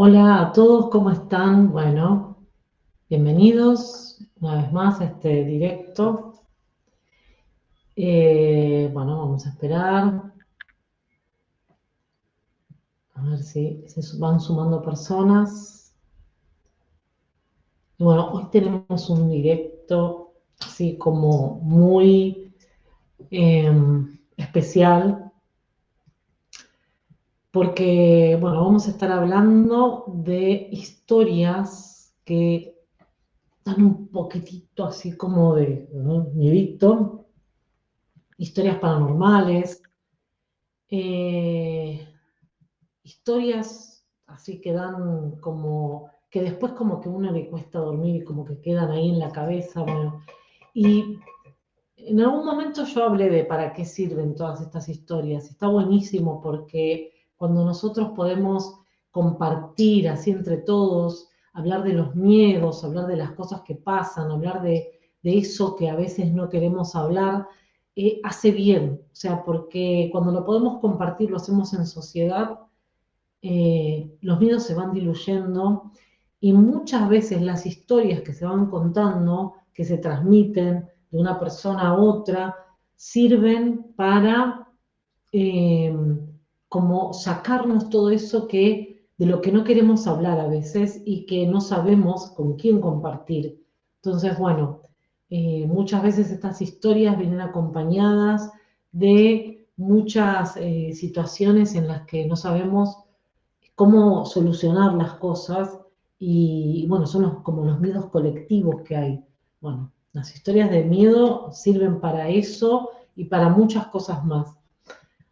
Hola a todos, ¿cómo están? Bueno, bienvenidos una vez más a este directo. Bueno, vamos a esperar a ver si se van sumando personas. Y bueno, hoy tenemos un directo así como muy especial porque, bueno, vamos a estar hablando de historias que dan un poquitito así como de, ¿no?, miedito, historias paranormales, eh, historias así que dan como, que después como que a uno le cuesta dormir y como que quedan ahí en la cabeza, bueno. Y en algún momento yo hablé de para qué sirven todas estas historias. Está buenísimo porque cuando nosotros podemos compartir así entre todos, hablar de los miedos, hablar de las cosas que pasan, hablar de eso que a veces no queremos hablar, hace bien. O sea, porque cuando lo podemos compartir, lo hacemos en sociedad, los miedos se van diluyendo y muchas veces las historias que se van contando, que se transmiten de una persona a otra, sirven para eh, como sacarnos todo eso que de lo que no queremos hablar a veces y que no sabemos con quién compartir. Entonces, bueno, muchas veces estas historias vienen acompañadas de muchas situaciones en las que no sabemos cómo solucionar las cosas y bueno, son como los miedos colectivos que hay. Bueno, las historias de miedo sirven para eso y para muchas cosas más.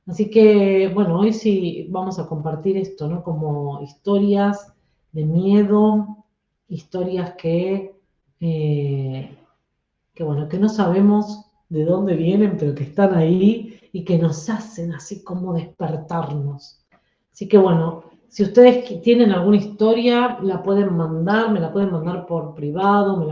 Así que bueno, hoy sí vamos a compartir esto, ¿no? Como historias de miedo, historias eh, que bueno, que no sabemos de dónde vienen, pero que están ahí y que nos hacen así como despertarnos. Así que bueno, si ustedes tienen alguna historia, la pueden mandar, me la pueden mandar por privado, eh,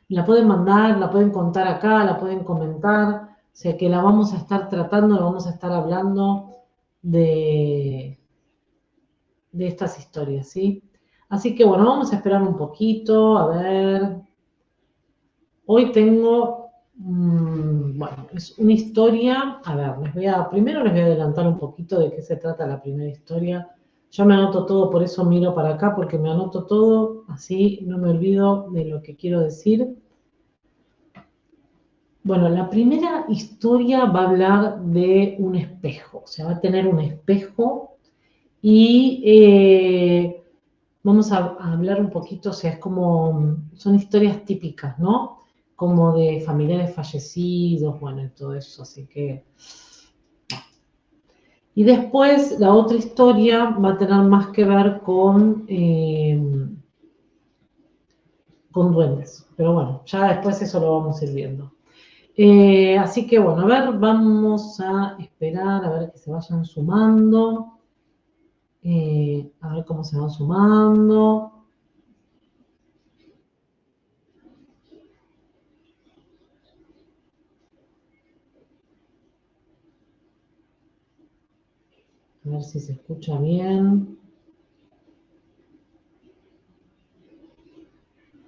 la pueden mandar, la pueden contar acá, la pueden comentar. O sea que la vamos a estar tratando, la vamos a estar hablando de, de estas historias, ¿sí? Así que bueno, vamos a esperar un poquito, a ver. Hoy tengo, bueno, es una historia. A ver, primero les voy a adelantar un poquito de qué se trata la primera historia. Yo me anoto todo, por eso miro para acá, porque me anoto todo, así no me olvido de lo que quiero decir. Bueno, la primera historia va a hablar de un espejo, o sea, va a tener un espejo y vamos a hablar un poquito, o sea, es como, son historias típicas, ¿no? Como de familiares fallecidos, bueno, y todo eso, así que... Y después la otra historia va a tener más que ver con duendes, pero bueno, ya después eso lo vamos a ir viendo. Así que bueno, a ver, vamos a esperar a ver que se vayan sumando, a ver cómo se van sumando. A ver si se escucha bien.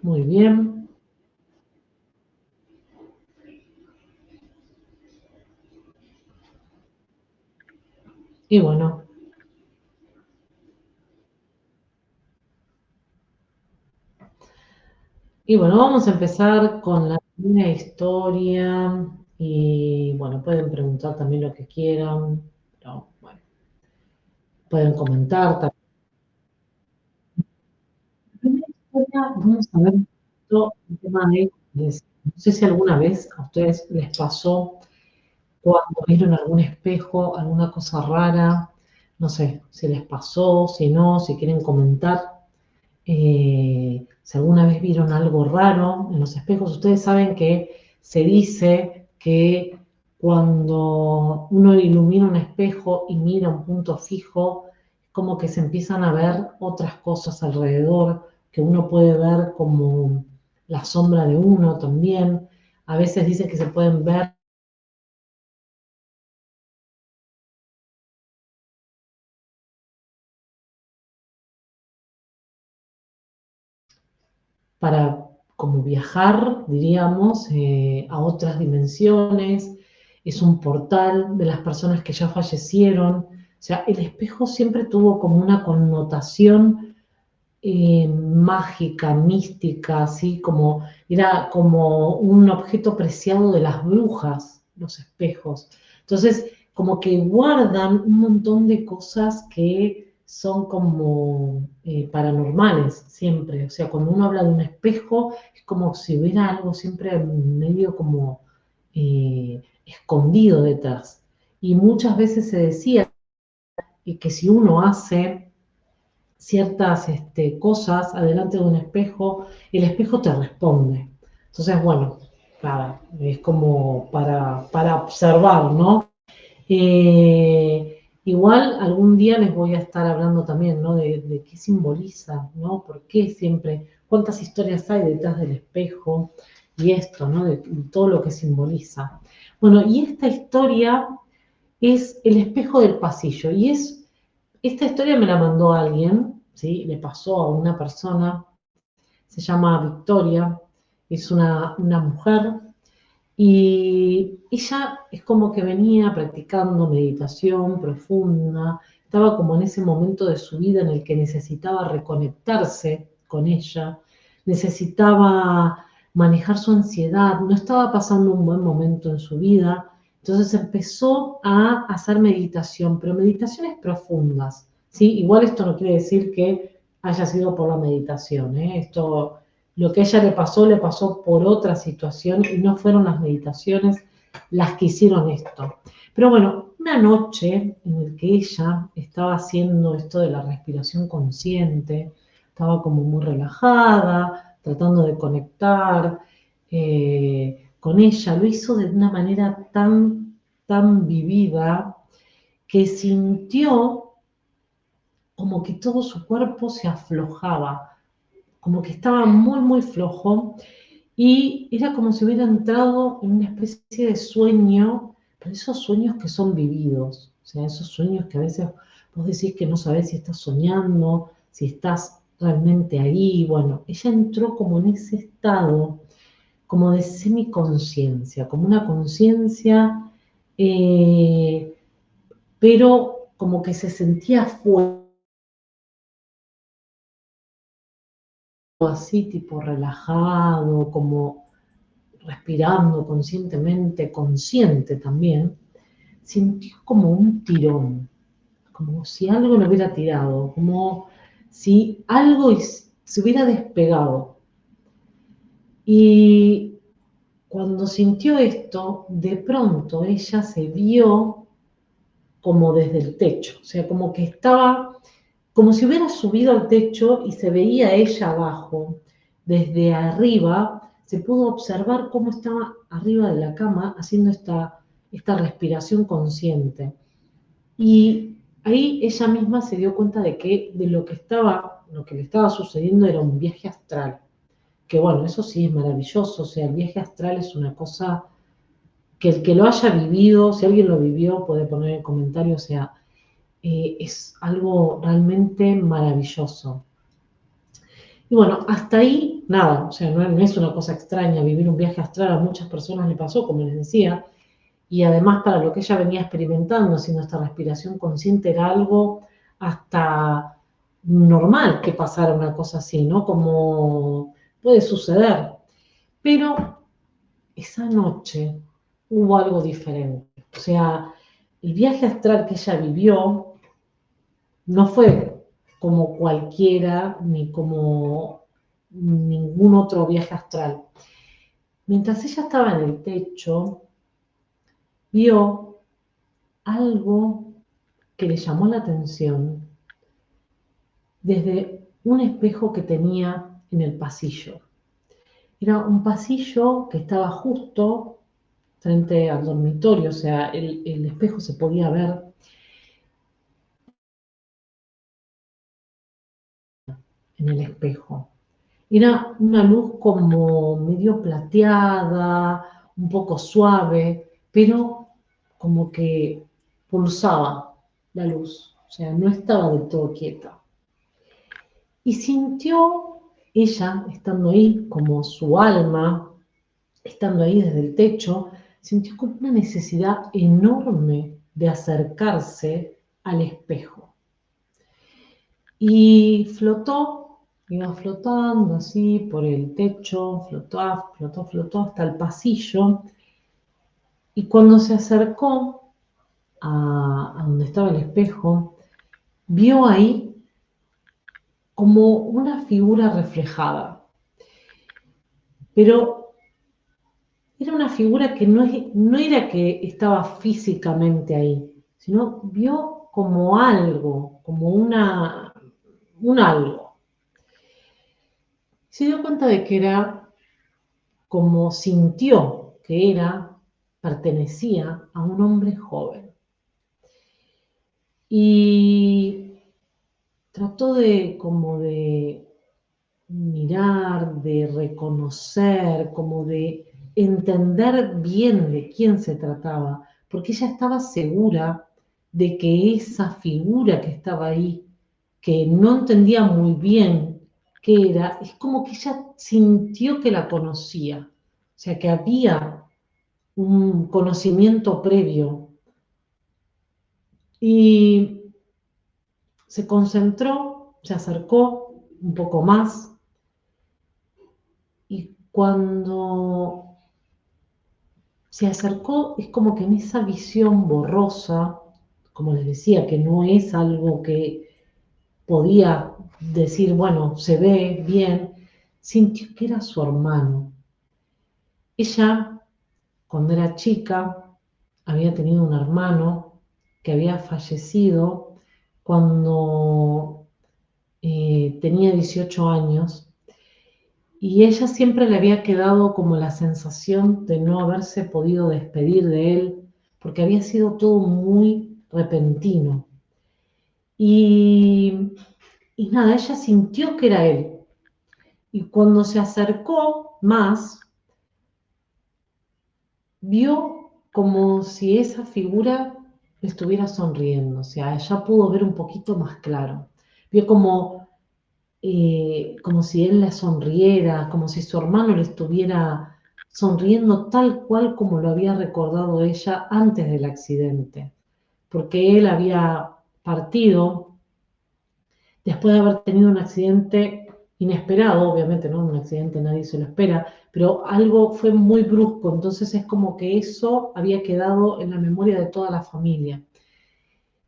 Muy bien. Y bueno, vamos a empezar con la primera historia. Y bueno, pueden preguntar también lo que quieran. Pero bueno, pueden comentar también. La primera historia, vamos a ver el tema de, no sé si alguna vez a ustedes les pasó cuando vieron algún espejo, alguna cosa rara, no sé si les pasó, si no, si quieren comentar. Si alguna vez vieron algo raro en los espejos, ustedes saben que se dice que cuando uno ilumina un espejo y mira un punto fijo, como que se empiezan a ver otras cosas alrededor, que uno puede ver como la sombra de uno también. A veces dice que se pueden ver para como viajar, diríamos, a otras dimensiones. Es un portal de las personas que ya fallecieron. O sea, el espejo siempre tuvo como una connotación mágica, mística, así como era como un objeto preciado de las brujas, los espejos. Entonces, como que guardan un montón de cosas que son como paranormales siempre. O sea, cuando uno habla de un espejo, es como si hubiera algo siempre medio como escondido detrás. Y muchas veces se decía que si uno hace ciertas cosas adelante de un espejo, el espejo te responde. Entonces, bueno, nada, es como para observar, ¿no? Igual algún día les voy a estar hablando también, ¿no? De qué simboliza, ¿no? ¿Por qué siempre? ¿Cuántas historias hay detrás del espejo? Y esto, ¿no? De todo lo que simboliza. Bueno, y esta historia es el espejo del pasillo. Esta historia me la mandó alguien, ¿sí? Le pasó a una persona, se llama Victoria, es una mujer, y ella es como que venía practicando meditación profunda, estaba como en ese momento de su vida en el que necesitaba reconectarse con ella, necesitaba manejar su ansiedad, no estaba pasando un buen momento en su vida, entonces empezó a hacer meditación, pero meditaciones profundas, ¿sí? Igual esto no quiere decir que haya sido por la meditación, ¿eh? Esto, lo que a ella le pasó por otra situación y no fueron las meditaciones las que hicieron esto. Pero bueno, una noche en la que ella estaba haciendo esto de la respiración consciente, estaba como muy relajada, tratando de conectar con ella, lo hizo de una manera tan vivida que sintió como que todo su cuerpo se aflojaba, como que estaba muy flojo y era como si hubiera entrado en una especie de sueño, pero esos sueños que son vividos, o sea, esos sueños que a veces vos decís que no sabés si estás soñando, si estás realmente ahí. Bueno, ella entró como en ese estado, como de semiconciencia, como una conciencia, eh, pero como que se sentía fuera, así tipo relajado, como respirando conscientemente, consciente también, sintió como un tirón, como si algo lo hubiera tirado, como si algo se hubiera despegado. Y cuando sintió esto, de pronto ella se vio como desde el techo, o sea, como que estaba, como si hubiera subido al techo y se veía ella abajo. Desde arriba se pudo observar cómo estaba arriba de la cama haciendo esta respiración consciente. Y ahí ella misma se dio cuenta de que de lo que le estaba sucediendo era un viaje astral. Que bueno, eso sí es maravilloso, o sea, el viaje astral es una cosa que el que lo haya vivido, si alguien lo vivió, puede poner en comentarios, o sea, es algo realmente maravilloso. Y bueno, hasta ahí nada, o sea, no es una cosa extraña vivir un viaje astral, a muchas personas le pasó, como les decía, y además para lo que ella venía experimentando, haciendo esta respiración consciente, era algo hasta normal que pasara una cosa así, ¿no? Como puede suceder. Pero esa noche hubo algo diferente. O sea, el viaje astral que ella vivió no fue como cualquiera ni como ningún otro viaje astral. Mientras ella estaba en el techo, vio algo que le llamó la atención desde un espejo que tenía en el pasillo. Era un pasillo que estaba justo frente al dormitorio, o sea, el espejo se podía ver en el espejo. Era una luz como medio plateada, un poco suave, pero como que pulsaba la luz, o sea, no estaba del todo quieta. Y sintió ella, estando ahí como su alma, estando ahí desde el techo, sintió como una necesidad enorme de acercarse al espejo. Y flotó, iba flotando así por el techo, flotó hasta el pasillo. Y cuando se acercó a donde estaba el espejo, vio ahí como una figura reflejada. Pero era una figura que no era que estaba físicamente ahí, sino vio como algo, como un algo. Se dio cuenta de que era como sintió que pertenecía a un hombre joven. Y trató como de mirar, de reconocer, como de entender bien de quién se trataba, porque ella estaba segura de que esa figura que estaba ahí, que no entendía muy bien qué era, es como que ella sintió que la conocía, o sea, que había un conocimiento previo. Y se concentró, se acercó un poco más y cuando se acercó es como que en esa visión borrosa, como les decía, que no es algo que podía decir, bueno, se ve bien, sintió que era su hermano. Ella, cuando era chica, había tenido un hermano que había fallecido cuando tenía 18 años. Y ella siempre le había quedado como la sensación de no haberse podido despedir de él, porque había sido todo muy repentino. Y, y nada, ella sintió que era él. Y cuando se acercó más, vio como si esa figura le estuviera sonriendo. O sea, ella pudo ver un poquito más claro. Vio como si él le sonriera, como si su hermano le estuviera sonriendo tal cual como lo había recordado ella antes del accidente, porque él había partido después de haber tenido un accidente inesperado, obviamente, ¿no? Un accidente nadie se lo espera, pero algo fue muy brusco, entonces es como que eso había quedado en la memoria de toda la familia.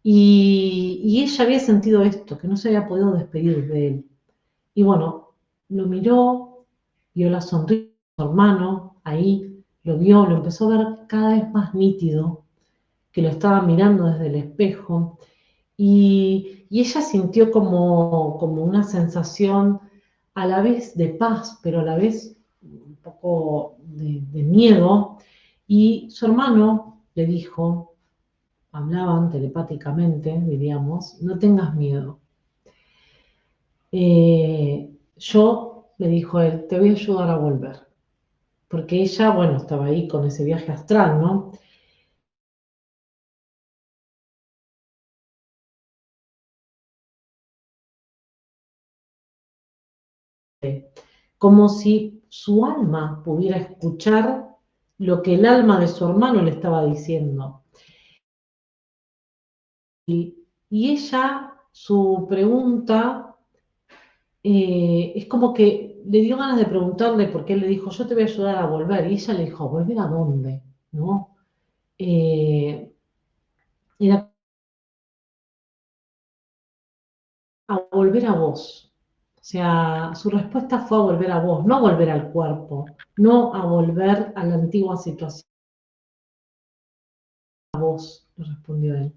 Y ella había sentido esto, que no se había podido despedir de él. Y bueno, lo miró, vio la sonrisa de su hermano, ahí lo vio, lo empezó a ver cada vez más nítido, que lo estaba mirando desde el espejo, y ella sintió como una sensación a la vez de paz, pero a la vez un poco de miedo, y su hermano le dijo, hablaban telepáticamente, diríamos, no tengas miedo. Yo, le dijo él, te voy a ayudar a volver. Porque ella, bueno, estaba ahí con ese viaje astral, ¿no? Como si su alma pudiera escuchar lo que el alma de su hermano le estaba diciendo. Y ella, su pregunta, es como que le dio ganas de preguntarle, porque él le dijo, yo te voy a ayudar a volver. Y ella le dijo, ¿volver a dónde? ¿No? Era a volver a vos. O sea, su respuesta fue a volver a vos, no a volver al cuerpo, no a volver a la antigua situación. A vos, le respondió él.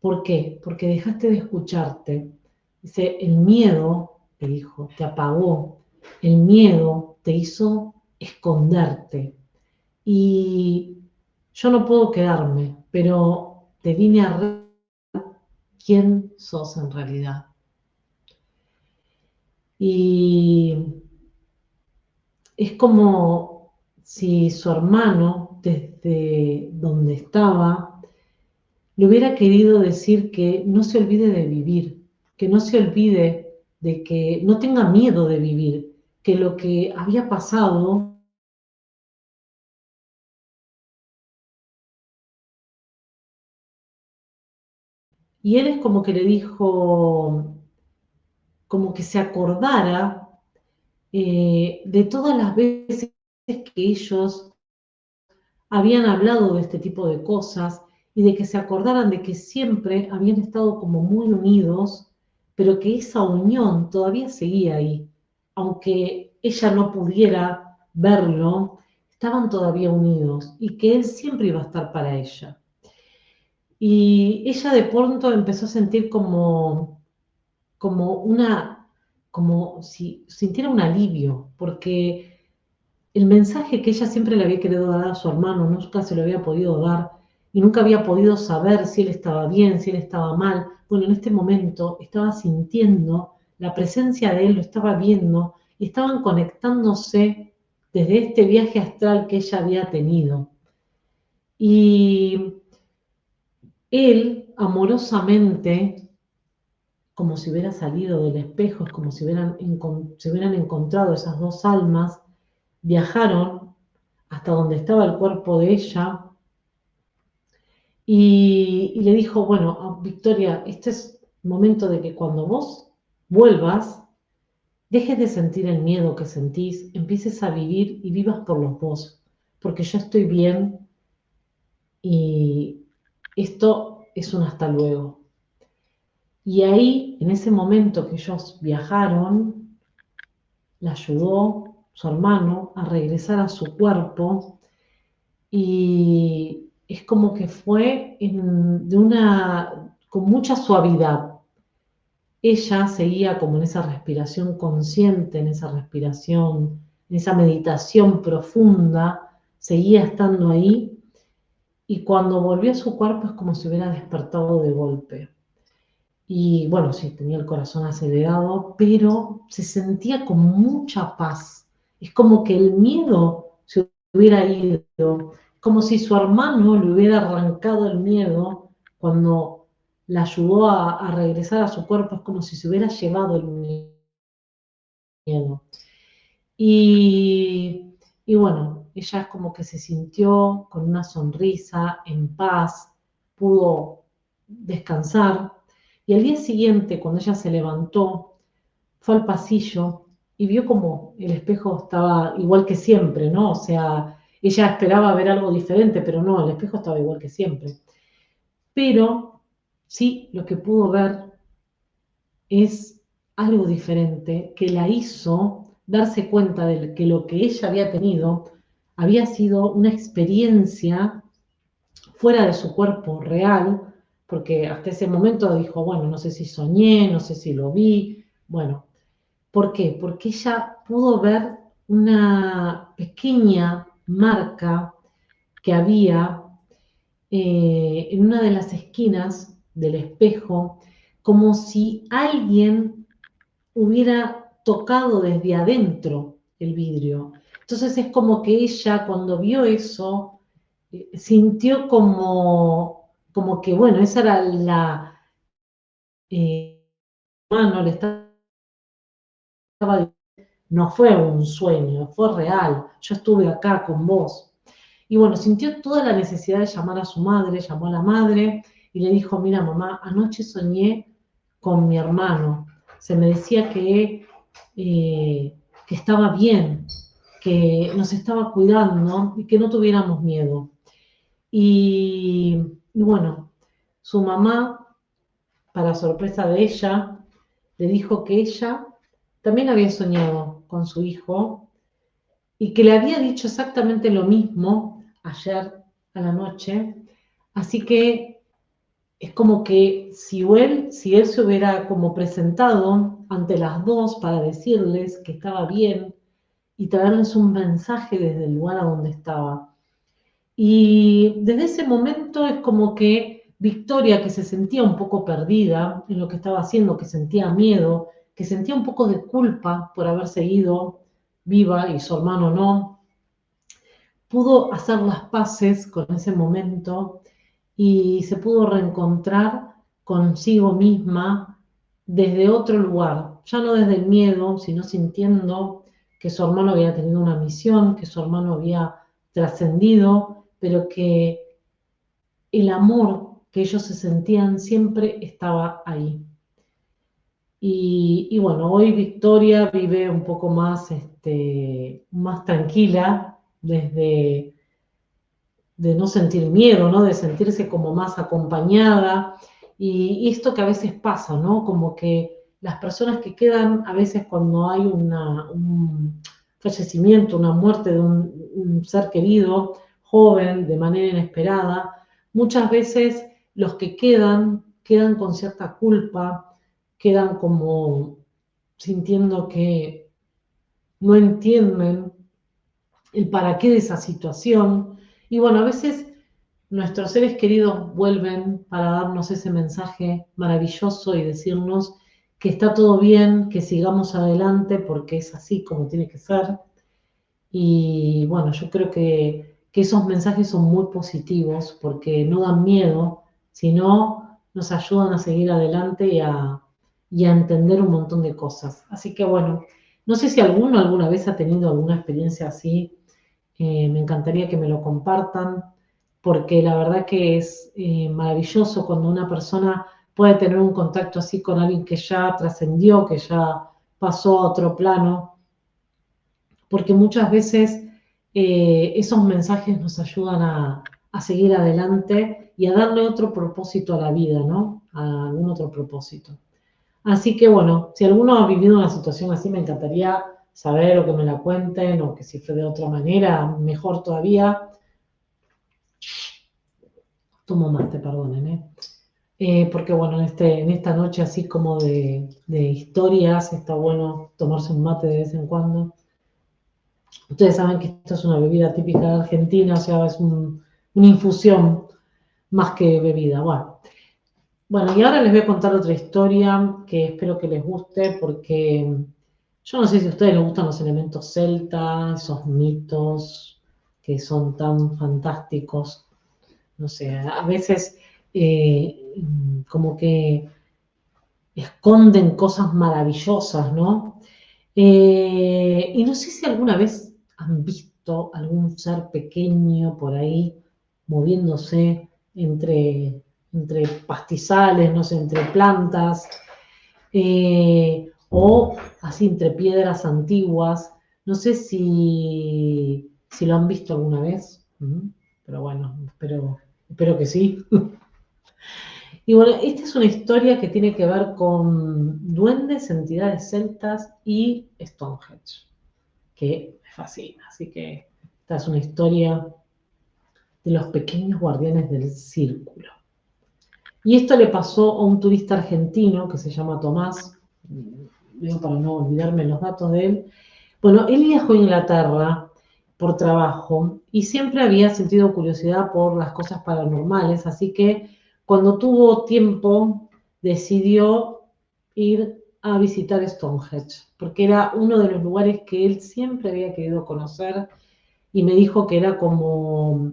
¿Por qué? Porque dejaste de escucharte. Dice, el miedo, te dijo, te apagó. El miedo te hizo esconderte. Y yo no puedo quedarme, pero te vine a ver quién sos en realidad. Y es como si su hermano, desde donde estaba, le hubiera querido decir que no se olvide de vivir, que no se olvide de que no tenga miedo de vivir, que lo que había pasado y él es como que le dijo, como que se acordara de todas las veces que ellos habían hablado de este tipo de cosas y de que se acordaran de que siempre habían estado como muy unidos, pero que esa unión todavía seguía ahí. Aunque ella no pudiera verlo, estaban todavía unidos y que él siempre iba a estar para ella. Y ella de pronto empezó a sentir como como si sintiera un alivio, porque el mensaje que ella siempre le había querido dar a su hermano, nunca se lo había podido dar y nunca había podido saber si él estaba bien, si él estaba mal. Bueno, en este momento estaba sintiendo la presencia de él, lo estaba viendo y estaban conectándose desde este viaje astral que ella había tenido. Y él, amorosamente, como si hubiera salido del espejo, es como si se hubieran encontrado esas dos almas, viajaron hasta donde estaba el cuerpo de ella y le dijo, bueno, Victoria, este es el momento de que cuando vos vuelvas, dejes de sentir el miedo que sentís, empieces a vivir y vivas por los dos, porque yo estoy bien y esto es un hasta luego. Y ahí, en ese momento que ellos viajaron, la ayudó su hermano a regresar a su cuerpo y es como que fue con mucha suavidad. Ella seguía como en esa respiración consciente, en esa respiración, en esa meditación profunda, seguía estando ahí y cuando volvió a su cuerpo es como si hubiera despertado de golpe. Y bueno, sí, tenía el corazón acelerado, pero se sentía con mucha paz. Es como que el miedo se hubiera ido, como si su hermano le hubiera arrancado el miedo cuando la ayudó a regresar a su cuerpo, es como si se hubiera llevado el miedo. Y, y bueno, ella es como que se sintió con una sonrisa, en paz, pudo descansar. Y al día siguiente, cuando ella se levantó, fue al pasillo y vio como el espejo estaba igual que siempre, ¿no? O sea, ella esperaba ver algo diferente, pero no, el espejo estaba igual que siempre. Pero sí, lo que pudo ver es algo diferente que la hizo darse cuenta de que lo que ella había tenido había sido una experiencia fuera de su cuerpo real, porque hasta ese momento dijo, bueno, no sé si soñé, no sé si lo vi, bueno, ¿por qué? Porque ella pudo ver una pequeña marca que había en una de las esquinas del espejo, como si alguien hubiera tocado desde adentro el vidrio. Entonces es como que ella cuando vio eso, sintió como que, bueno, esa era no le estaba, no fue un sueño, fue real, yo estuve acá con vos. Y bueno, sintió toda la necesidad de llamar a su madre, llamó a la madre y le dijo, mira mamá, anoche soñé con mi hermano, se me decía que estaba bien, que nos estaba cuidando y que no tuviéramos miedo. Y bueno, su mamá, para sorpresa de ella, le dijo que ella también había soñado con su hijo y que le había dicho exactamente lo mismo ayer a la noche. Así que es como que si él se hubiera como presentado ante las dos para decirles que estaba bien y traerles un mensaje desde el lugar a donde estaba. Y desde ese momento es como que Victoria, que se sentía un poco perdida en lo que estaba haciendo, que sentía miedo, que sentía un poco de culpa por haber seguido viva y su hermano no, pudo hacer las paces con ese momento y se pudo reencontrar consigo misma desde otro lugar, ya no desde el miedo, sino sintiendo que su hermano había tenido una misión, que su hermano había trascendido, pero que el amor que ellos se sentían siempre estaba ahí. Y bueno, hoy Victoria vive un poco más, más tranquila, desde de no sentir miedo, ¿no? De sentirse como más acompañada. Y esto que a veces pasa, ¿no? Como que las personas que quedan, a veces cuando hay un fallecimiento, una muerte de un ser querido, joven, de manera inesperada, muchas veces los que quedan con cierta culpa, quedan como sintiendo que no entienden el para qué de esa situación. Y bueno, a veces nuestros seres queridos vuelven para darnos ese mensaje maravilloso y decirnos que está todo bien, que sigamos adelante porque es así como tiene que ser. Y bueno, yo creo que esos mensajes son muy positivos porque no dan miedo, sino nos ayudan a seguir adelante y a entender un montón de cosas. Así que bueno, no sé si alguno alguna vez ha tenido alguna experiencia así. Me encantaría que me lo compartan porque la verdad que es maravilloso cuando una persona puede tener un contacto así con alguien que ya trascendió, que ya pasó a otro plano, porque muchas veces esos mensajes nos ayudan a seguir adelante y a darle otro propósito a la vida, ¿no? A algún otro propósito. Así que bueno, si alguno ha vivido una situación así, me encantaría saber o que me la cuenten o que si fue de otra manera, mejor todavía. Tomo mate, perdonen, ¿eh? Porque bueno, en esta noche así como de historias, está bueno tomarse un mate de vez en cuando. Ustedes saben que esto es una bebida típica de Argentina, o sea, es una infusión más que bebida. Bueno, y ahora les voy a contar otra historia que espero que les guste porque yo no sé si a ustedes les gustan los elementos celtas, esos mitos que son tan fantásticos. No sé, a veces como que esconden cosas maravillosas, ¿no? Y no sé si alguna vez han visto algún ser pequeño por ahí moviéndose entre pastizales, no sé, entre plantas, o así entre piedras antiguas. No sé si lo han visto alguna vez, pero bueno, espero que sí. Y bueno, esta es una historia que tiene que ver con duendes, entidades celtas y Stonehenge, que me fascina. Así que esta es una historia de los pequeños guardianes del círculo. Y esto le pasó a un turista argentino que se llama Tomás, digo para no olvidarme los datos de él. Bueno, él viajó a Inglaterra por trabajo y siempre había sentido curiosidad por las cosas paranormales, así que cuando tuvo tiempo decidió ir a visitar Stonehenge, porque era uno de los lugares que él siempre había querido conocer y me dijo que era como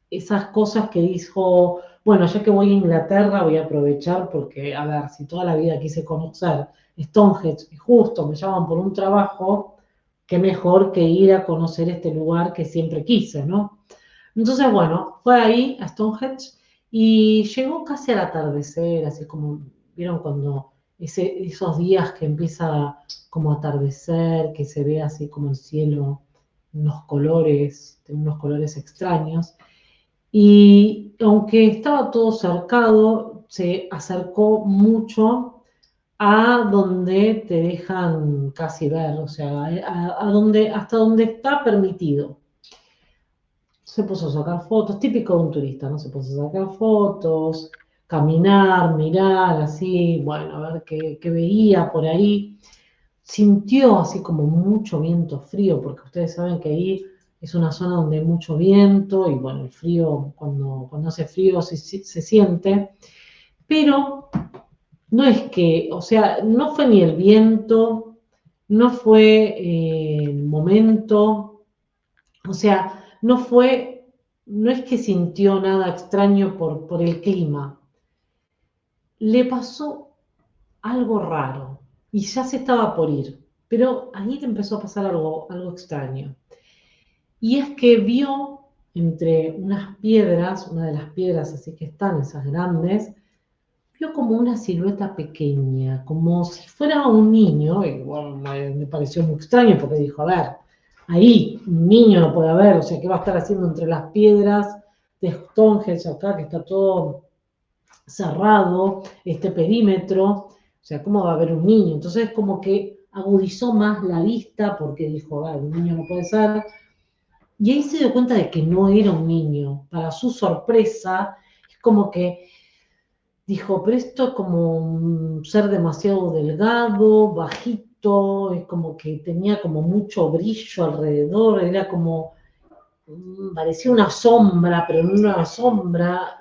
esas cosas que dijo, bueno, ya que voy a Inglaterra voy a aprovechar porque, a ver, si toda la vida quise conocer Stonehenge y justo me llaman por un trabajo, qué mejor que ir a conocer este lugar que siempre quise, ¿no? Entonces, bueno, fue ahí a Stonehenge y llegó casi al atardecer, así como, vieron cuando esos días que empieza como a atardecer, que se ve así como el cielo, unos colores extraños. Y aunque estaba todo cercado, se acercó mucho a donde te dejan casi ver, o sea, hasta donde está permitido. Se puso a sacar fotos, típico de un turista, ¿no? Se puso a sacar fotos, caminar, mirar, así, bueno, a ver qué veía por ahí. Sintió así como mucho viento frío, porque ustedes saben que ahí es una zona donde hay mucho viento y bueno, el frío, cuando hace frío se siente, pero no es que, o sea, no fue ni el viento, no fue el momento, o sea, no es que sintió nada extraño por el clima. Le pasó algo raro y ya se estaba por ir, pero ahí le empezó a pasar algo extraño. Y es que vio entre unas piedras, una de las piedras así que están, esas grandes, vio como una silueta pequeña, como si fuera un niño, y bueno, me pareció muy extraño porque dijo, a ver, ahí un niño no puede haber, o sea, ¿qué va a estar haciendo entre las piedras de Stonehenge acá, que está todo cerrado, este perímetro? O sea, ¿cómo va a haber un niño? Entonces como que agudizó más la vista porque dijo, a ver, un niño no puede ser. Y ahí se dio cuenta de que no era un niño. Para su sorpresa, es como que dijo, pero esto es como un ser demasiado delgado, bajito, es como que tenía como mucho brillo alrededor, era como, parecía una sombra, pero no una sombra.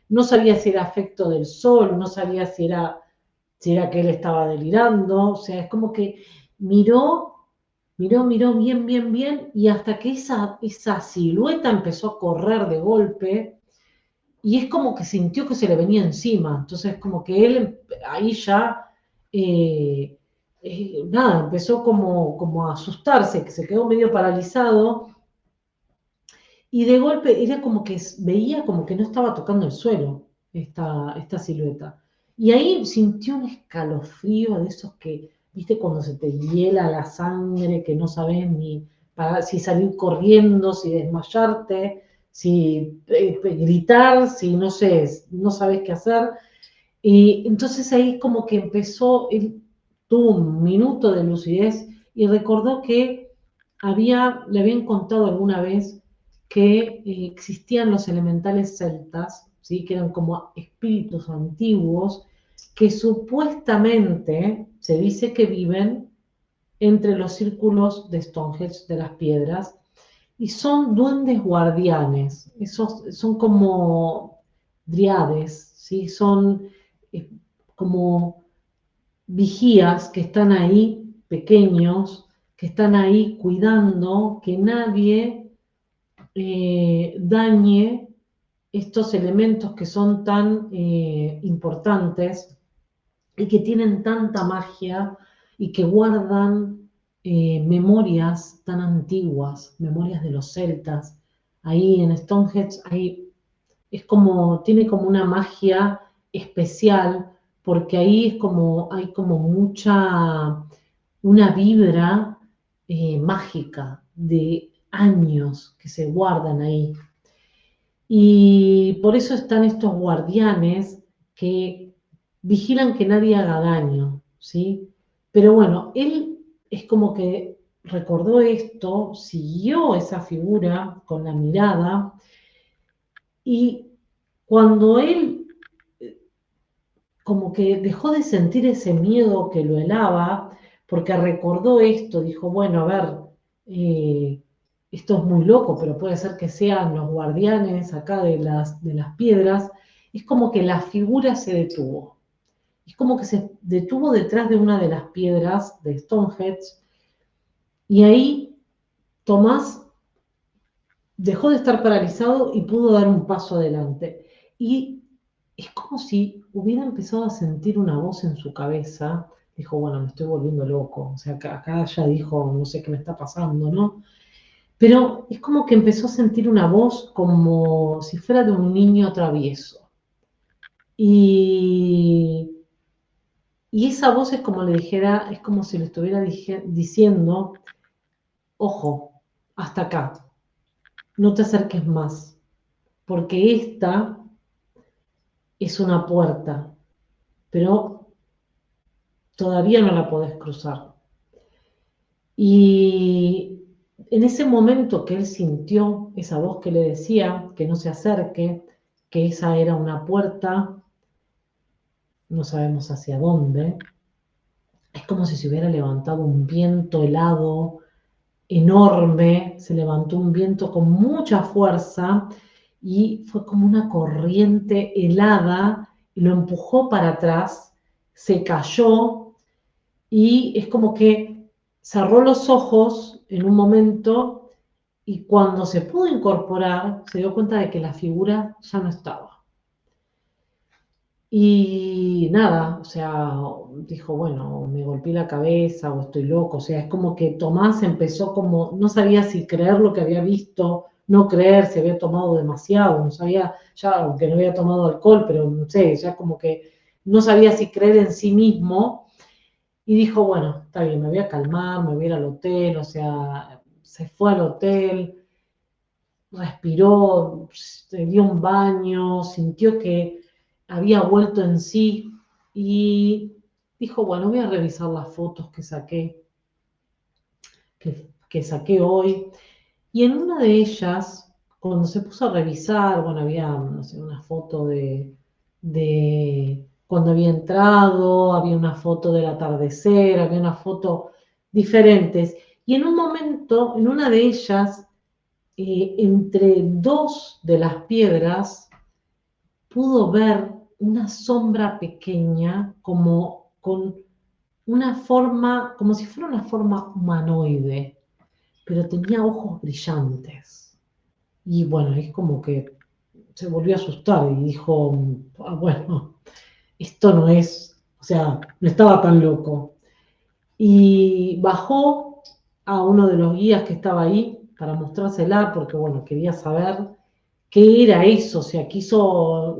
No sabía si era efecto del sol, no sabía si era que él estaba delirando, o sea, es como que miró, miró bien, bien, bien, y hasta que esa silueta empezó a correr de golpe, y es como que sintió que se le venía encima. Entonces, como que él ahí ya, eh, nada, empezó como a asustarse, que se quedó medio paralizado, y de golpe era como que veía como que no estaba tocando el suelo esta silueta. Y ahí sintió un escalofrío de esos que, viste, cuando se te hiela la sangre, que no sabes ni si salir corriendo, si desmayarte, si gritar, si no sé, no sabes qué hacer. Y entonces ahí como que empezó, él tuvo un minuto de lucidez y recordó que le habían contado alguna vez que existían los elementales celtas, ¿sí? Que eran como espíritus antiguos, que supuestamente se dice que viven entre los círculos de Stonehenge, de las piedras, y son duendes guardianes, esos son como driades, ¿sí? Son eh, como vigías que están ahí, pequeños, que están ahí cuidando que nadie dañe estos elementos que son tan importantes y que tienen tanta magia y que guardan memorias tan antiguas, memorias de los celtas. Ahí en Stonehenge tiene como una magia especial, porque ahí hay como una vibra mágica de años que se guardan ahí. Y por eso están estos guardianes que vigilan que nadie haga daño, ¿sí? Pero bueno, él es como que recordó esto, siguió esa figura con la mirada y cuando él como que dejó de sentir ese miedo que lo helaba, porque recordó esto, dijo, bueno, a ver, eh, esto es muy loco, pero puede ser que sean los guardianes acá de las piedras, es como que la figura se detuvo. Es como que se detuvo detrás de una de las piedras de Stonehenge, y ahí Tomás dejó de estar paralizado y pudo dar un paso adelante. Y es como si hubiera empezado a sentir una voz en su cabeza. Dijo, bueno, me estoy volviendo loco. O sea, acá ya dijo, no sé qué me está pasando, ¿no? Pero es como que empezó a sentir una voz como si fuera de un niño travieso. Y, y esa voz es como le dijera, es como si le estuviera diciendo, ojo, hasta acá, no te acerques más, porque esta es una puerta, pero todavía no la podés cruzar. Y en ese momento que él sintió esa voz que le decía que no se acerque, que esa era una puerta, no sabemos hacia dónde, es como si se hubiera levantado un viento helado, enorme, se levantó un viento con mucha fuerza y fue como una corriente helada y lo empujó para atrás, se cayó y es como que cerró los ojos en un momento y cuando se pudo incorporar se dio cuenta de que la figura ya no estaba. Y nada, o sea, dijo, bueno, me golpeé la cabeza o estoy loco. O sea, es como que Tomás empezó como, no sabía si creer lo que había visto, no creer, si había tomado demasiado, no sabía, ya aunque no había tomado alcohol, pero no sé, ya como que no sabía si creer en sí mismo. Y dijo, bueno, está bien, me voy a calmar, me voy a ir al hotel. O sea, se fue al hotel, respiró, se dio un baño, sintió que había vuelto en sí y dijo, bueno, voy a revisar las fotos que saqué hoy. Y en una de ellas, cuando se puso a revisar, bueno, había, no sé, una foto de cuando había entrado, había una foto del atardecer, había una foto diferentes. Y en un momento, en una de ellas, entre dos de las piedras, pudo ver una sombra pequeña como con una forma, como si fuera una forma humanoide, pero tenía ojos brillantes. Y bueno, es como que se volvió a asustar y dijo, ah, bueno, esto no es, o sea, no estaba tan loco. Y bajó a uno de los guías que estaba ahí para mostrársela, porque bueno, quería saber qué era eso. O sea, quiso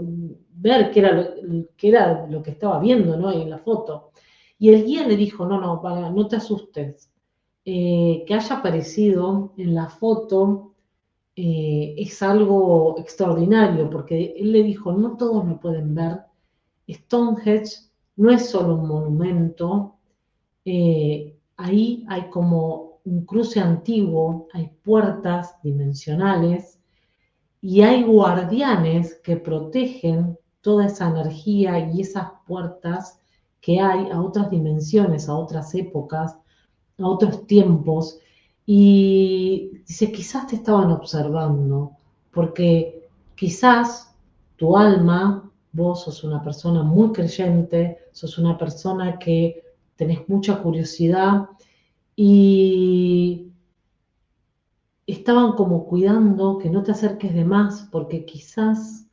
ver qué era lo que estaba viendo, ¿no? Ahí en la foto. Y el guía le dijo, no, no, no te asustes. Que haya aparecido en la foto es algo extraordinario, porque él le dijo, no todos lo pueden ver. Stonehenge no es solo un monumento, ahí hay como un cruce antiguo, hay puertas dimensionales y hay guardianes que protegen toda esa energía y esas puertas que hay a otras dimensiones, a otras épocas, a otros tiempos. Y dice, quizás te estaban observando, porque quizás tu alma, vos sos una persona muy creyente, sos una persona que tenés mucha curiosidad y estaban como cuidando que no te acerques de más, porque quizás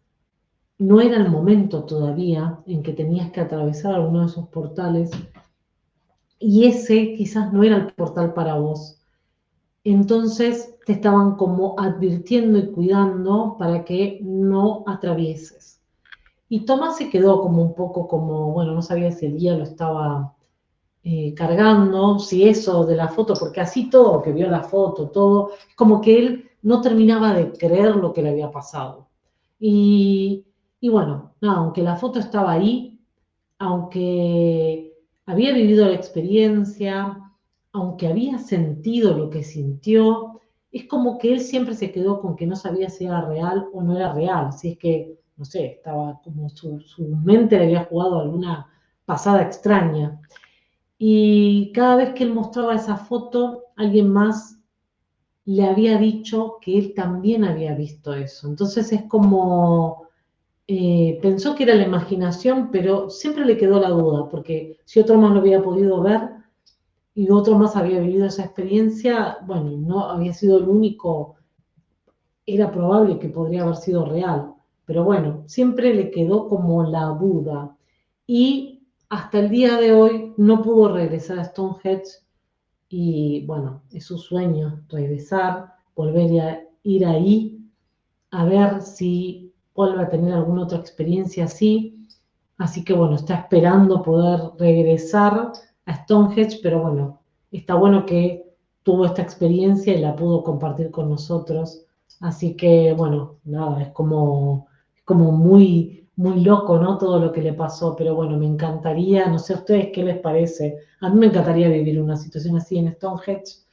no era el momento todavía en que tenías que atravesar alguno de esos portales y ese quizás no era el portal para vos. Entonces te estaban como advirtiendo y cuidando para que no atravieses. Y Tomás se quedó como un poco como, bueno, no sabía si el guía lo estaba cargando, si eso de la foto, porque así todo, que vio la foto, todo, como que él no terminaba de creer lo que le había pasado. Y, y bueno, nada, aunque la foto estaba ahí, aunque había vivido la experiencia, aunque había sentido lo que sintió, es como que él siempre se quedó con que no sabía si era real o no era real, si es que, no sé, estaba como su mente le había jugado alguna pasada extraña. Y cada vez que él mostraba esa foto, alguien más le había dicho que él también había visto eso. Entonces es como, pensó que era la imaginación, pero siempre le quedó la duda, porque si otro más lo había podido ver y otro más había vivido esa experiencia, bueno, no había sido el único, era probable que podría haber sido real, pero bueno, siempre le quedó como la duda. Y hasta el día de hoy no pudo regresar a Stonehenge y bueno, es su sueño regresar, volver a ir ahí, a ver si vuelve a tener alguna otra experiencia así. Así que bueno, está esperando poder regresar a Stonehenge, pero bueno, está bueno que tuvo esta experiencia y la pudo compartir con nosotros. Así que bueno, nada, es como muy, muy loco, ¿no? Todo lo que le pasó, pero bueno, me encantaría, no sé a ustedes qué les parece. A mí me encantaría vivir una situación así en Stonehenge,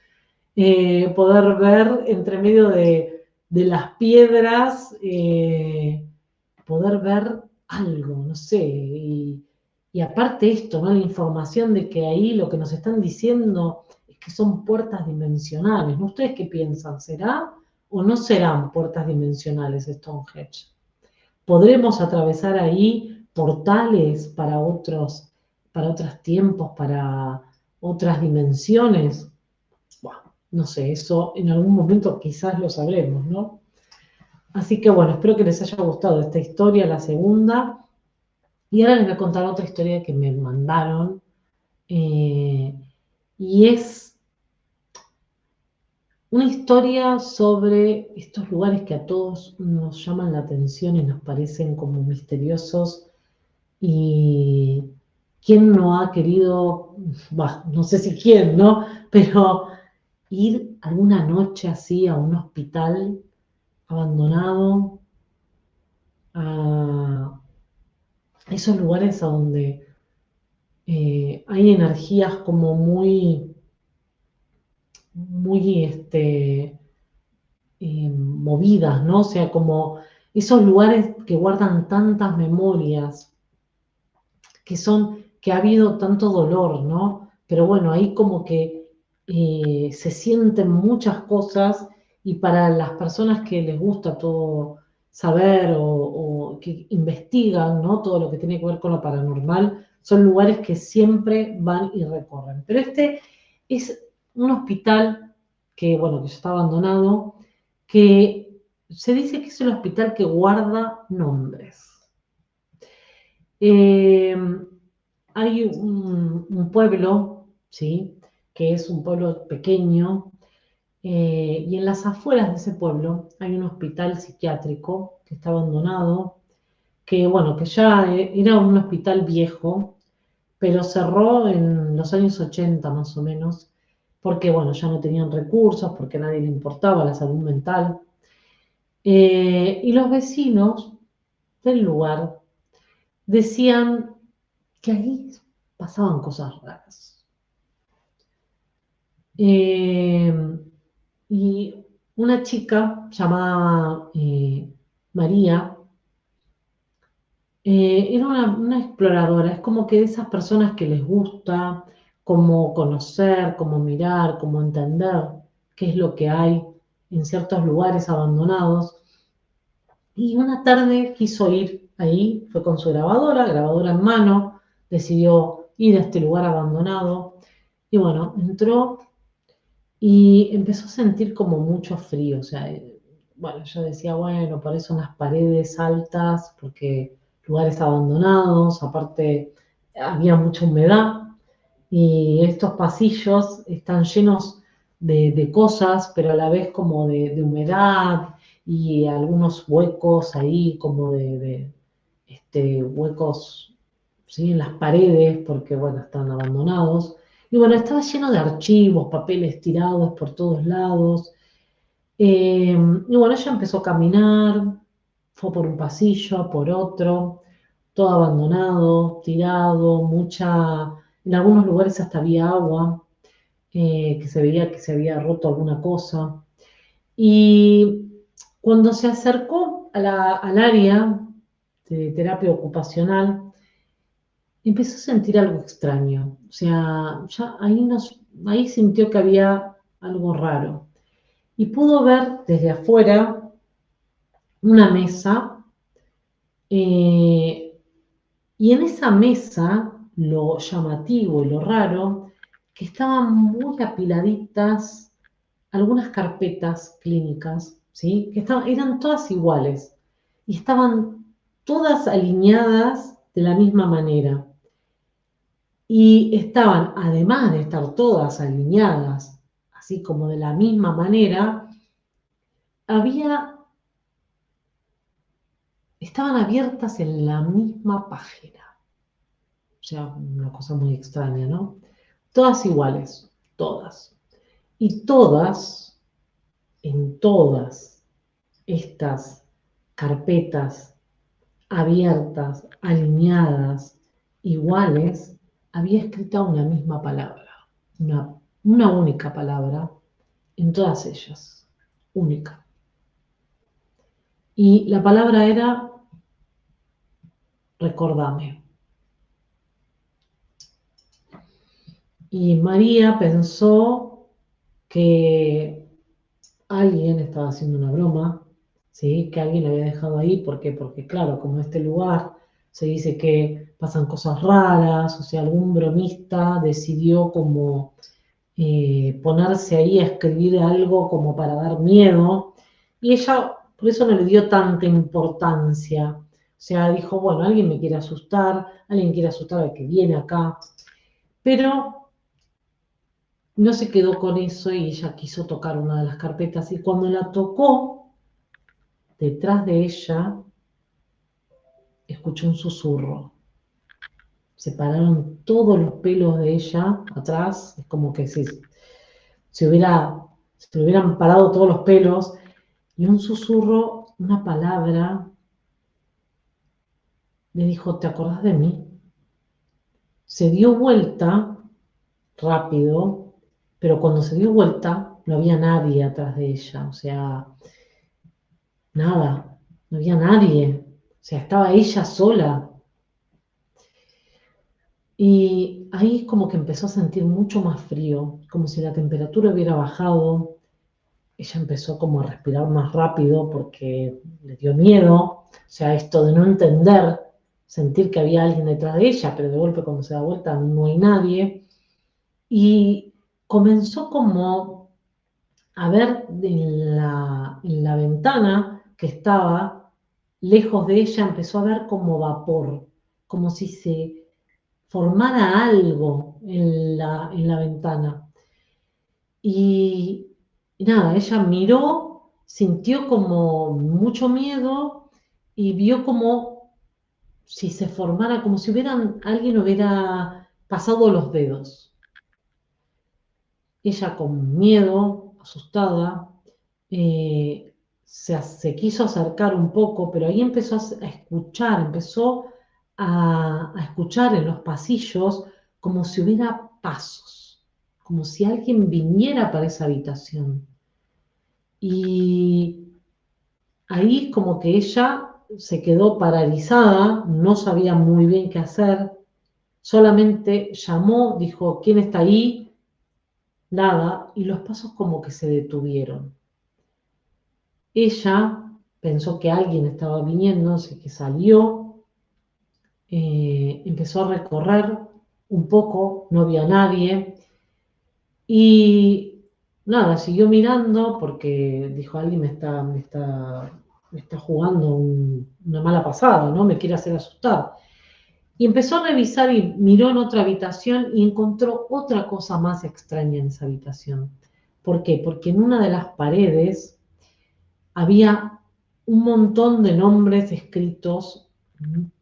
poder ver entre medio de las piedras, poder ver algo, no sé. Y aparte esto, ¿no? La información de que ahí lo que nos están diciendo es que son puertas dimensionales, ¿no? ¿Ustedes qué piensan? ¿Será o no serán puertas dimensionales Stonehenge? ¿Podremos atravesar ahí portales para otros tiempos, para otras dimensiones? Bueno, no sé, eso en algún momento quizás lo sabremos, ¿no? Así que bueno, espero que les haya gustado esta historia, la segunda. Y ahora les voy a contar otra historia que me mandaron, y es una historia sobre estos lugares que a todos nos llaman la atención y nos parecen como misteriosos. Y quién no ha querido, bah, no sé si quién, ¿no? Pero ir alguna noche así a un hospital abandonado, a esos lugares a donde hay energías como muy, muy movidas, ¿no? O sea, como esos lugares que guardan tantas memorias, que ha habido tanto dolor, ¿no? Pero bueno, ahí como que se sienten muchas cosas, y para las personas que les gusta todo saber o que investigan, ¿no? Todo lo que tiene que ver con lo paranormal, son lugares que siempre van y recorren. Pero este es un hospital que, bueno, que ya está abandonado, que se dice que es el hospital que guarda nombres. Eh, Hay un pueblo, ¿sí? Que es un pueblo pequeño, y en las afueras de ese pueblo hay un hospital psiquiátrico que está abandonado, que bueno, que ya era un hospital viejo, pero cerró en los años 80 más o menos, porque bueno, ya no tenían recursos, porque a nadie le importaba la salud mental. Y los vecinos del lugar decían que ahí pasaban cosas raras. Eh, y una chica llamada María era una exploradora, es como que de esas personas que les gusta como conocer, como mirar, como entender qué es lo que hay en ciertos lugares abandonados. Y una tarde quiso ir ahí, fue con su grabadora en mano, decidió ir a este lugar abandonado. Y bueno, entró y empezó a sentir como mucho frío. O sea, bueno, yo decía, bueno, por eso unas paredes altas, porque lugares abandonados, aparte había mucha humedad, y estos pasillos están llenos de cosas, pero a la vez como de humedad, y algunos huecos ahí como huecos, ¿sí? En las paredes, porque bueno, están abandonados. Y bueno, estaba lleno de archivos, papeles tirados por todos lados. Y bueno, ella empezó a caminar, fue por un pasillo, por otro, todo abandonado, tirado, en algunos lugares hasta había agua, que se veía que se había roto alguna cosa. Y cuando se acercó al área de terapia ocupacional, empezó a sentir algo extraño. O sea, ya ahí sintió que había algo raro. Y pudo ver desde afuera una mesa, eh, y en esa mesa, lo llamativo y lo raro, que estaban muy apiladitas algunas carpetas clínicas, ¿sí? Que eran todas iguales y estaban todas alineadas de la misma manera. Y estaban, además de estar todas alineadas, así como de la misma manera, había, estaban abiertas en la misma página. O sea, una cosa muy extraña, ¿no? Todas iguales, todas. Y todas, en todas estas carpetas abiertas, alineadas, iguales, había escrita una misma palabra, una única palabra en todas ellas, única. Y la palabra era recordame. Y María pensó que alguien estaba haciendo una broma, ¿sí? Que alguien la había dejado ahí. ¿Por qué? Porque claro, como este lugar se dice que pasan cosas raras, o sea, algún bromista decidió como ponerse ahí a escribir algo como para dar miedo, y ella por eso no le dio tanta importancia. sea, dijo, bueno, alguien me quiere asustar, alguien quiere asustar al que viene acá. Pero no se quedó con eso y ella quiso tocar una de las carpetas. Y cuando la tocó, detrás de ella, escuchó un susurro. Se pararon todos los pelos de ella atrás, es como que se le hubieran parado todos los pelos, y un susurro, una palabra, le dijo, ¿te acordás de mí? Se dio vuelta rápido, pero cuando se dio vuelta no había nadie atrás de ella, o sea, nada, no había nadie, o sea, estaba ella sola. Y ahí como que empezó a sentir mucho más frío, como si la temperatura hubiera bajado. Ella empezó como a respirar más rápido porque le dio miedo, o sea, esto de no entender, sentir que había alguien detrás de ella, pero de golpe cuando se da vuelta no hay nadie. Y comenzó como a ver en la ventana que estaba lejos de ella, empezó a ver como vapor, como si se formara algo en la ventana. Y, y nada, ella miró, sintió como mucho miedo y vio como si se formara, como si alguien hubiera pasado los dedos. Ella con miedo, asustada, se quiso acercar un poco, pero ahí empezó a escuchar, empezó a escuchar en los pasillos como si hubiera pasos, como si alguien viniera para esa habitación. Y ahí como que ella se quedó paralizada, no sabía muy bien qué hacer, solamente llamó, dijo, ¿quién está ahí? Nada, y los pasos como que se detuvieron. Ella pensó que alguien estaba viniendo, así que salió, empezó a recorrer un poco, no había nadie, y nada, siguió mirando porque dijo, alguien me está jugando una mala pasada, ¿no? Me quiere hacer asustar. Y empezó a revisar y miró en otra habitación y encontró otra cosa más extraña en esa habitación. ¿Por qué? Porque en una de las paredes había un montón de nombres escritos,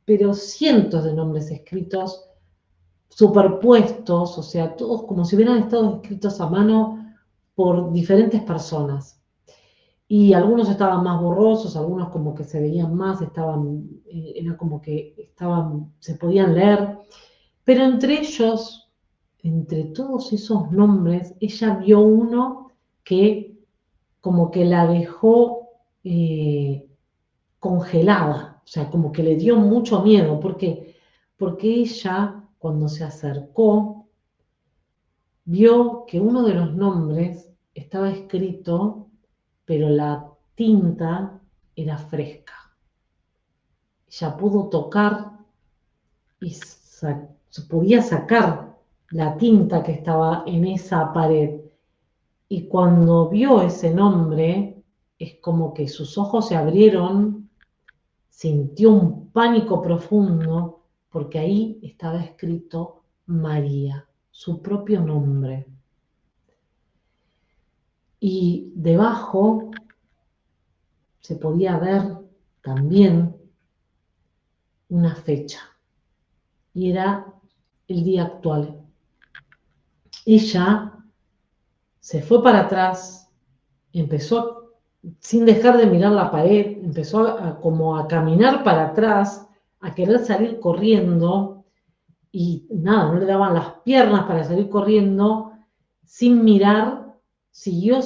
pero cientos de nombres escritos superpuestos, o sea, todos como si hubieran estado escritos a mano por diferentes personas. Y algunos estaban más borrosos, algunos como que se veían más, era como que se podían leer, pero entre ellos, entre todos esos nombres, ella vio uno que como que la dejó congelada, o sea, como que le dio mucho miedo. ¿Por qué? Porque ella, cuando se acercó, vio que uno de los nombres estaba escrito, pero la tinta era fresca. Ella pudo tocar y podía sacar la tinta que estaba en esa pared. Y cuando vio ese nombre, es como que sus ojos se abrieron, sintió un pánico profundo, porque ahí estaba escrito María, su propio nombre. Y debajo se podía ver también una fecha, y era el día actual. Ella se fue para atrás, empezó, sin dejar de mirar la pared, empezó como a caminar para atrás, a querer salir corriendo, y nada, no le daban las piernas para salir corriendo, sin mirar, siguió,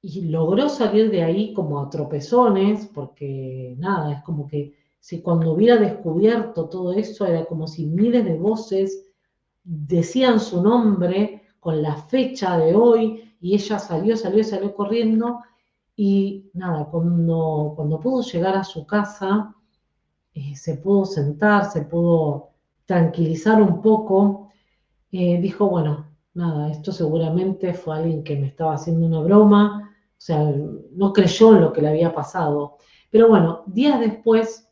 y logró salir de ahí como a tropezones, porque nada, es como que si cuando hubiera descubierto todo eso, era como si miles de voces decían su nombre con la fecha de hoy, y ella salió corriendo, y nada, cuando pudo llegar a su casa, se pudo sentar, se pudo tranquilizar un poco, dijo, bueno, nada, esto seguramente fue alguien que me estaba haciendo una broma, o sea, no creyó en lo que le había pasado. Pero bueno, días después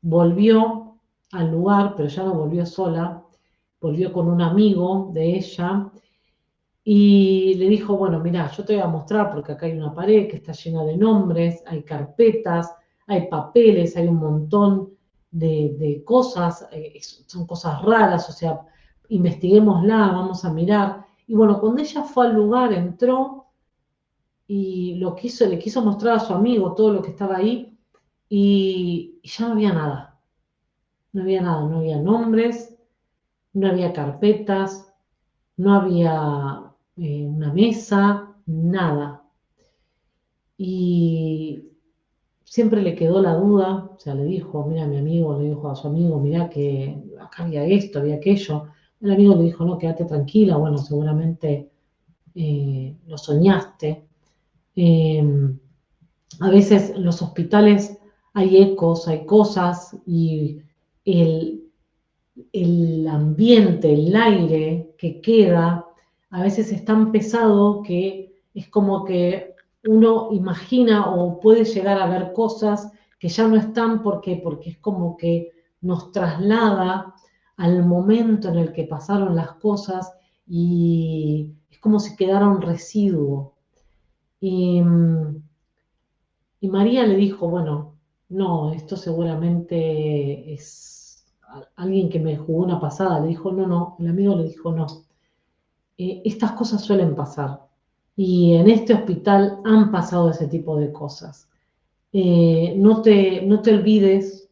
volvió al lugar, pero ya no volvió sola, volvió con un amigo de ella y le dijo, bueno, mira, yo te voy a mostrar porque acá hay una pared que está llena de nombres, hay carpetas, hay papeles, hay un montón de cosas, son cosas raras, o sea, investiguémosla, vamos a mirar. Y bueno, cuando ella fue al lugar, entró y le quiso mostrar a su amigo todo lo que estaba ahí y ya no había nada, no había nada, no había nombres, no había carpetas, no había una mesa, nada. Y siempre le quedó la duda, o sea, le dijo, mira, mi amigo, le dijo a su amigo, mira que acá había esto, había aquello. El amigo le dijo, no, quédate tranquila, bueno, seguramente lo soñaste. Eh, a veces en los hospitales hay ecos, hay cosas y el, el ambiente, el aire que queda, a veces es tan pesado que es como que uno imagina o puede llegar a ver cosas que ya no están porque es como que nos traslada al momento en el que pasaron las cosas y es como si quedara un residuo. Y, y María le dijo, bueno, no, esto seguramente es alguien que me jugó una pasada. Le dijo, no, no, el amigo le dijo, no, estas cosas suelen pasar. Y en este hospital han pasado ese tipo de cosas. No te olvides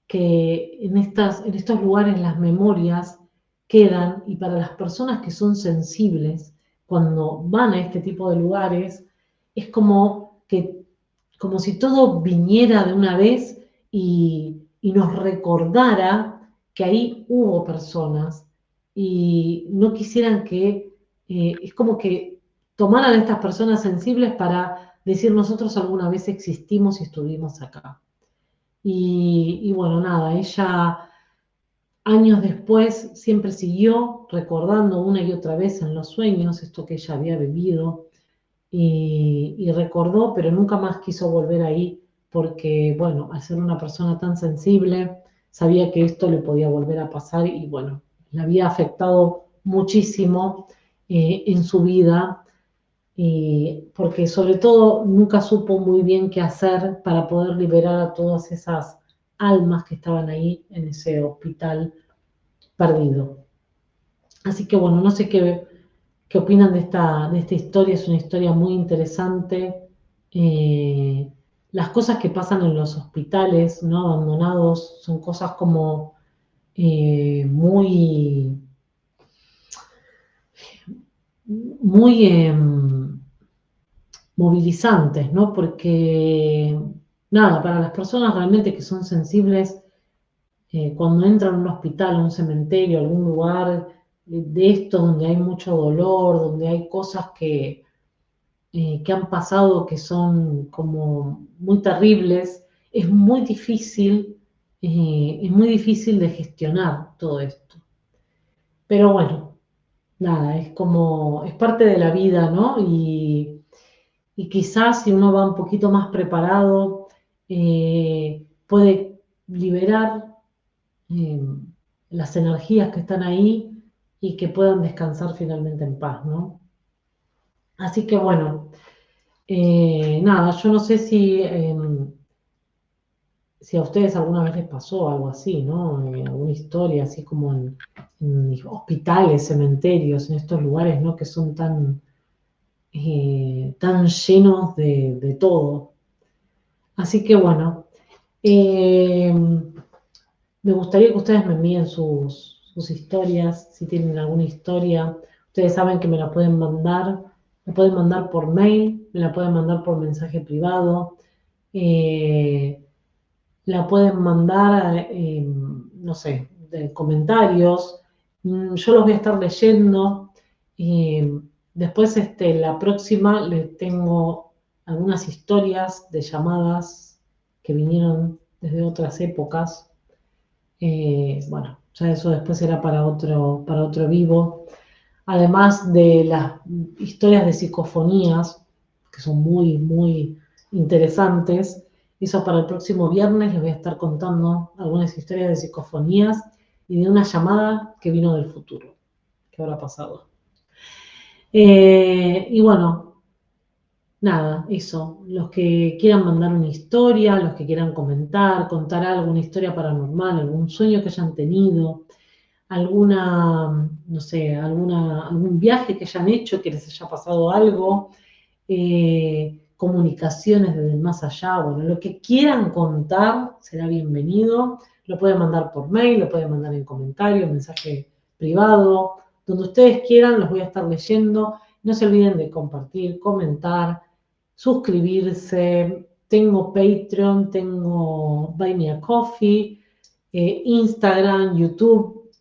que en estos lugares las memorias quedan y para las personas que son sensibles, cuando van a este tipo de lugares, es como si todo viniera de una vez y nos recordara que ahí hubo personas y no quisieran es como que tomaran a estas personas sensibles para decir nosotros alguna vez existimos y estuvimos acá. Y bueno, nada, ella años después siempre siguió recordando una y otra vez en los sueños esto que ella había vivido y recordó, pero nunca más quiso volver ahí porque, bueno, al ser una persona tan sensible, sabía que esto le podía volver a pasar y, bueno, le había afectado muchísimo en su vida porque sobre todo nunca supo muy bien qué hacer para poder liberar a todas esas almas que estaban ahí en ese hospital perdido. Así que bueno, no sé qué opinan de esta historia, es una historia muy interesante. Eh, las cosas que pasan en los hospitales, ¿no? Abandonados, son cosas como muy, muy movilizantes, ¿no? Porque, nada, para las personas realmente que son sensibles, cuando entran a un hospital, a un cementerio, a algún lugar de esto donde hay mucho dolor, donde hay cosas que han pasado que son como muy terribles, es muy difícil de gestionar todo esto. Pero bueno, nada, es parte de la vida, ¿no? Y quizás si uno va un poquito más preparado, puede liberar eh, las energías que están ahí y que puedan descansar finalmente en paz, ¿no? Así que bueno, nada, yo no sé si a ustedes alguna vez les pasó algo así, ¿no? Alguna historia así como en hospitales, cementerios, en estos lugares, ¿no? Que son tan llenos de todo. Así que bueno, eh, me gustaría que ustedes me envíen sus historias, si tienen alguna historia. Ustedes saben que me pueden mandar por mail, me la pueden mandar por mensaje privado, eh, la pueden mandar, no sé, de comentarios. Yo los voy a estar leyendo. Después, la próxima, les tengo algunas historias de llamadas que vinieron desde otras épocas. Bueno, ya eso después será para otro vivo. Además de las historias de psicofonías, que son muy, muy interesantes. Eso para el próximo viernes les voy a estar contando algunas historias de psicofonías y de una llamada que vino del futuro, que habrá pasado. Y bueno, nada, eso. Los que quieran mandar una historia, los que quieran comentar, contar algo, una historia paranormal, algún sueño que hayan tenido, alguna, no sé, algún viaje que hayan hecho, que les haya pasado algo, comunicaciones desde el más allá, bueno, lo que quieran contar será bienvenido. Lo pueden mandar por mail, lo pueden mandar en comentario, mensaje privado, donde ustedes quieran, los voy a estar leyendo. No se olviden de compartir, comentar, suscribirse. Tengo Patreon, tengo Buy Me a Coffee, Instagram, YouTube,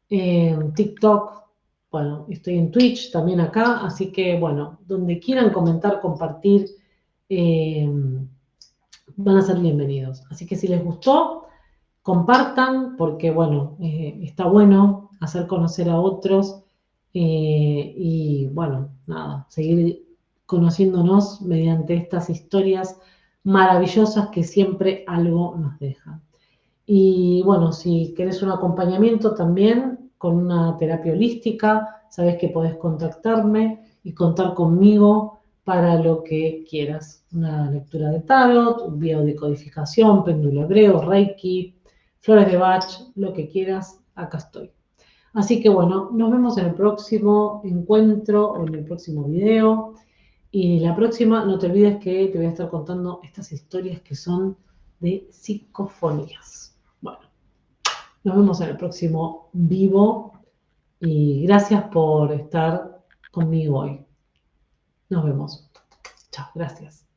TikTok. Bueno, estoy en Twitch también acá, así que bueno, donde quieran comentar, compartir, eh, van a ser bienvenidos. Así que si les gustó, compartan, porque bueno, está bueno hacer conocer a otros y bueno, nada, seguir conociéndonos mediante estas historias maravillosas que siempre algo nos dejan. Y bueno, si querés un acompañamiento también con una terapia holística, sabes que podés contactarme y contar conmigo para lo que quieras. Una lectura de tarot, un biodecodificación, péndulo hebreo, reiki, flores de Bach, lo que quieras, acá estoy. Así que bueno, nos vemos en el próximo encuentro o en el próximo video. Y la próxima, no te olvides que te voy a estar contando estas historias que son de psicofonías. Bueno, nos vemos en el próximo vivo y gracias por estar conmigo hoy. Nos vemos. Chao, gracias.